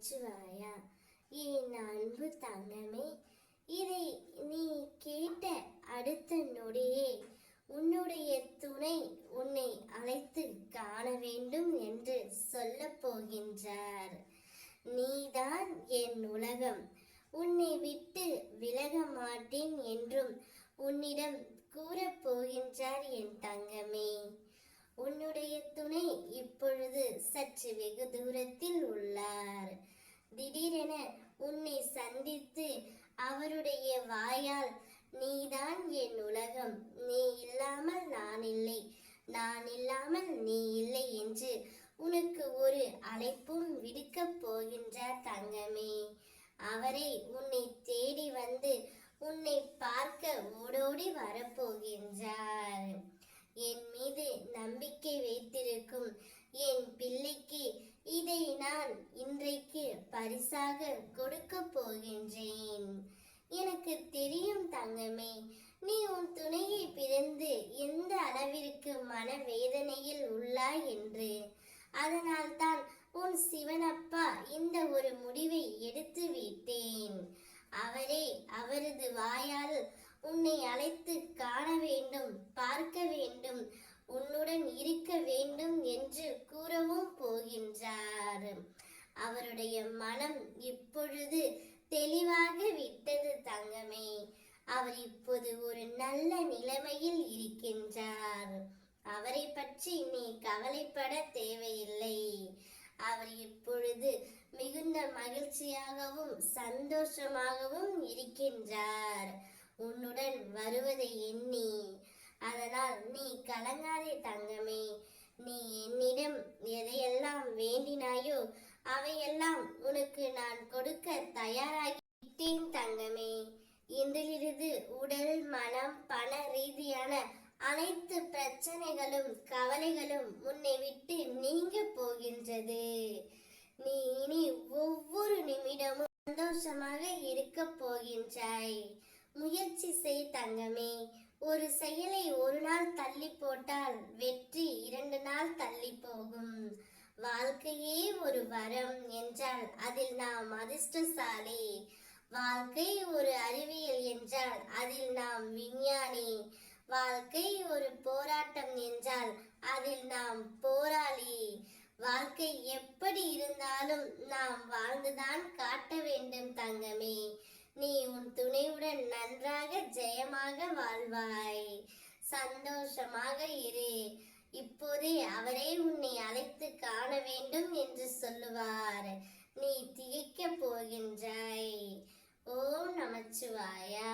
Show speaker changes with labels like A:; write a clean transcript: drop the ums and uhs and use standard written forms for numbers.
A: நமச்சிவாயா. என் அன்பு தங்கமே, இதை நீ கேட்ட அடுத்த நொடியே உன்னுடைய துணை உன்னை அழைத்து காண வேண்டும் என்று சொல்ல போகின்றார். நீதான் என் உலகம், உன்னை விட்டு விலக மாட்டேன் என்றும் உன்னிடம் கூறப்போகின்றார் என் தங்கமே. உன்னுடைய துணை இப்பொழுது சற்று வெகு தூரத்தில் உள்ளார். திடீரென உன்னை சந்தித்து அவருடைய வாயால் நீதான் என் உலகம், நீ இல்லாமல் நான் இல்லை, நான் இல்லாமல் நீ இல்லை என்று உனக்கு ஒரு அழைப்பும் விடுக்கப் போகின்றார் தங்கமே. அவரை உன்னை தேடி வந்து உன்னை பார்க்க ஓடோடி வரப்போகின்றார். என் மீது நம்பிக்கை வைத்திருக்கும் என் பிள்ளைக்கு இதை நான் இன்றைக்கு பரிசாக கொடுக்க போகின்றேன். எனக்கு தெரியும் தங்கமே, நீ உன் துணையை பிரிந்து எந்த அளவிற்கு மனவேதனையில் உள்ளாய் என்று. அதனால் தான் உன் சிவனப்பா இந்த ஒரு முடிவை எடுத்து விட்டேன். அவரே அவரது வாயால் உன்னை அழைத்து காண வேண்டும், பார்க்க வேண்டும், உன்னுடன் இருக்க வேண்டும் என்று கூறவும் போகின்றார். அவருடைய மனம் இப்பொழுது தெளிவாக விட்டது தங்கமே. அவர் இப்போது ஒரு நல்ல நிலைமையில் இருக்கின்றார். அவரை பற்றி நீ கவலைப்பட தேவையில்லை. அவர் இப்பொழுது மிகுந்த மகிழ்ச்சியாகவும் சந்தோஷமாகவும் இருக்கின்றார் உன்னுடன் வருவதை எண்ணி. அதனால் நீ கலங்காதே தங்கமே. நீ என்னிடம் எதையெல்லாம் வேண்டினாயோ அவையெல்லாம் உனக்கு நான் கொடுக்க தயாராகிட்டேன் தங்கமே. இன்றிலிருந்து உடல் மனம் பண ரீதியான அனைத்து பிரச்சனைகளும் கவலைகளும் உன்னை விட்டு நீங்க போகின்றது. நீ இனி ஒவ்வொரு நிமிடமும் சந்தோஷமாக இருக்க போகின்றாய். முயற்சி செய் தங்கமே. ஒரு செயலை ஒரு நாள் தள்ளி போட்டால் வெற்றி 2 நாள் தள்ளி போகும். வாழ்க்கையே ஒரு வரம் என்றால் அதில் நாம் அதிர்ஷ்டசாலி. வாழ்க்கை ஒரு அறிவியல் என்றால் அதில் நாம் விஞ்ஞானி. வாழ்க்கை ஒரு போராட்டம் என்றால் அதில் நாம் போராளி. வாழ்க்கை எப்படி இருந்தாலும் நாம் வாழ்ந்துதான் காட்ட வேண்டும் தங்கமே. நீ உன் துணையுடன் நன்றாக ஜெயமாக வாழ்வாய். சந்தோஷமாக இரு. இப்போதே அவரே உன்னை அழைத்து காண வேண்டும் என்று சொல்லுவார். நீ திகைக்க போகின்றாய். ஓம் நமச்சிவாயா.